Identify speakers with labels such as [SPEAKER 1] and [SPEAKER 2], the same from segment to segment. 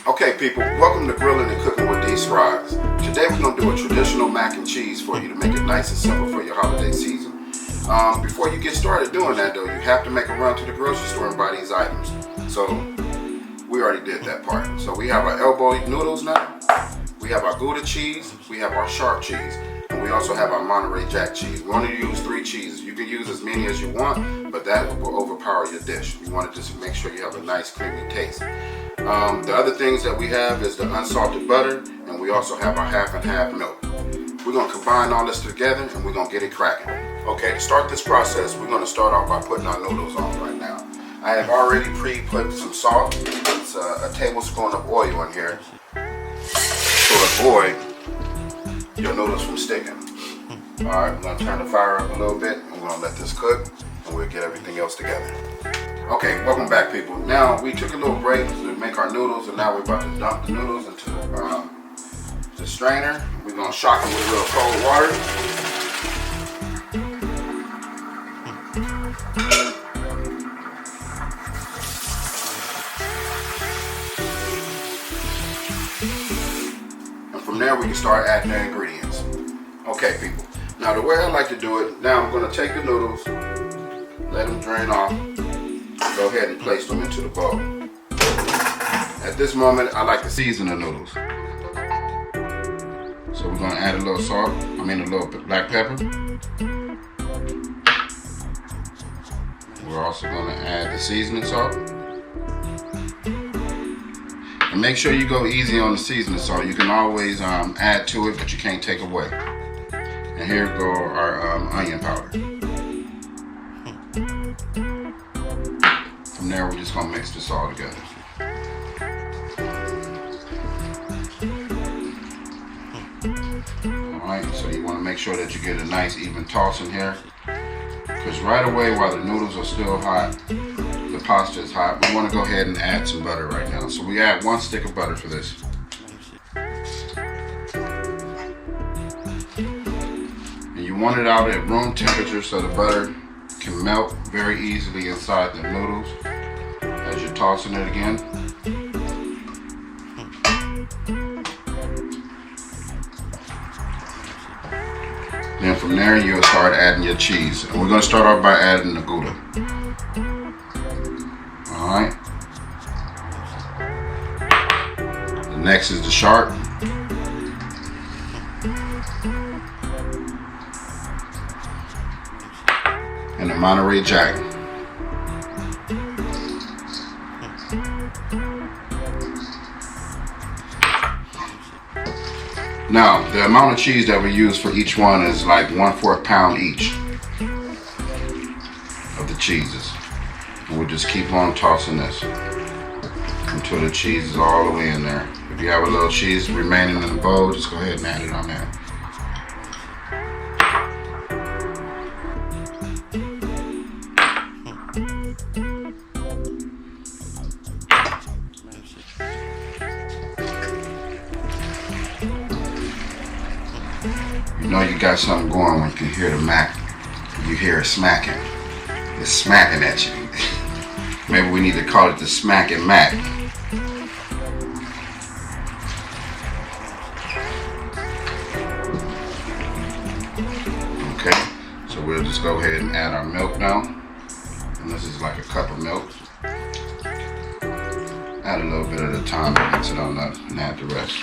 [SPEAKER 1] Okay people, welcome to Grilling and Cooking with D Scribes. Today we're going to do a traditional mac and cheese for you to make it nice and simple for your holiday season. Before you get started doing that though, you have to make a run to the grocery store and buy these items. So we already did that part. So we have our elbow noodles now, we have our Gouda cheese, we have our sharp cheese, and we also have our Monterey Jack cheese. We want to use 3 cheeses. You can use as many as you want, but that will overpower your dish. You want to just make sure you have a nice creamy taste. The other things that we have is the unsalted butter, and we also have our half and half milk. We're going to combine all this together and we're going to get it cracking. Okay, to start this process, we're going to start off by putting our noodles on right now. I have already pre-put some salt. It's a tablespoon of oil in here to avoid your noodles from sticking. Alright, we're going to turn the fire up a little bit and we're going to let this cook and we'll get everything else together. Okay, welcome back people. Now we took a little break to make our noodles and now we're about to dump the noodles into the strainer. We're going to shock them with a little cold water. And from there we can start adding the ingredients. Okay people, now the way I like to do it, now I'm going to take the noodles, let them drain off. Go ahead and place them into the bowl. At this moment, I like to season the noodles. So we're going to add a little salt, a little black pepper. We're also going to add the seasoning salt. And make sure you go easy on the seasoning salt. You can always add to it, but you can't take away. And here go our onion powder. From there, we're just going to mix this all together. Alright, so you want to make sure that you get a nice even toss in here. Because right away, while the noodles are still hot, the pasta is hot, we want to go ahead and add some butter right now. So we add 1 stick of butter for this. And you want it out at room temperature so the butter can melt very easily inside the noodles as you're tossing it again. Then from there you'll start adding your cheese. And we're going to start off by adding the Gouda. Alright. The next is the sharp. And the Monterey Jack. Now, the amount of cheese that we use for each one is like 1/4 pound each of the cheeses. And we'll just keep on tossing this until the cheese is all the way in there. If you have a little cheese remaining in the bowl, just go ahead and add it on there. You know you got something going when you can hear the Mac. You hear it smacking. It's smacking at you. Maybe we need to call it the Smackin Mac. Okay, so we'll just go ahead and add our milk now. And this is like a cup of milk. Add a little bit at a time and mix it on up and add the rest.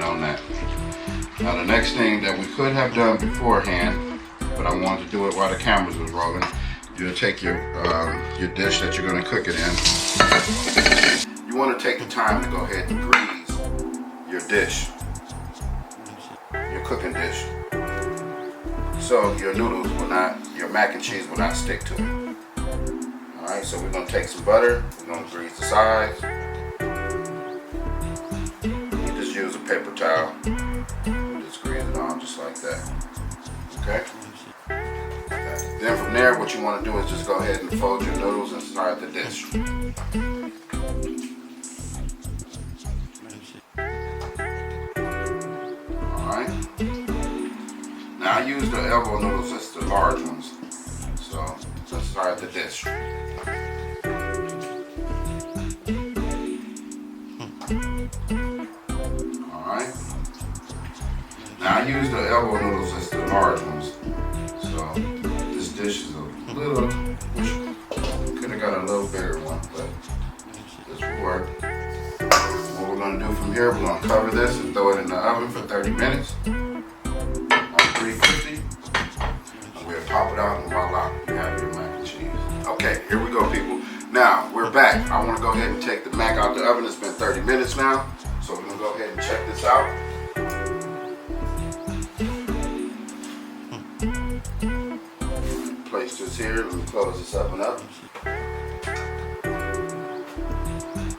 [SPEAKER 1] On that. Now the next thing that we could have done beforehand, but I wanted to do it while the cameras was rolling, you'll take your dish that you're going to cook it in. You want to take the time to go ahead and grease your dish, your cooking dish, so your noodles will not, your mac and cheese will not stick to it. Alright, so we're going to take some butter, we're going to grease the sides. Use a paper towel. Just grease it on just like that. Okay? Then from there, what you want to do is just go ahead and fold your noodles inside the dish. Alright. Now I use the elbow noodles, that's the large ones. So let's start the dish. Alright. Now I use the elbow noodles, that's the large ones. So this dish is a little, could have got a little bigger one, but this will work. What we're going to do from here, we're going to cover this and throw it in the oven for 30 minutes on 350. And we'll pop it out and voila, you have your mac and cheese. Okay, here we go, people. Now, we're back. I want to go ahead and take the mac out the oven. It's been 30 minutes now, so we're going to go ahead and check this out. Place this here. Let me close this oven up.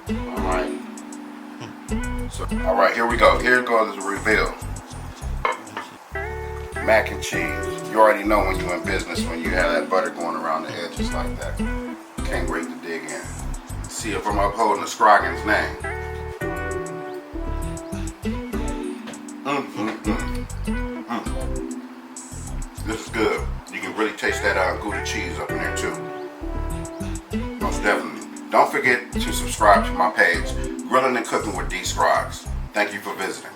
[SPEAKER 1] Alright. So, alright, here we go. Here goes the reveal. Mac and cheese. You already know when you're in business when you have that butter going around the edges like that. Can't wait to dig in. See if I'm upholding the Scroggin's name. This is good. You can really taste that Gouda cheese up in there too. Most definitely. Don't forget to subscribe to my page, Grilling and Cooking with D. Scroggs. Thank you for visiting.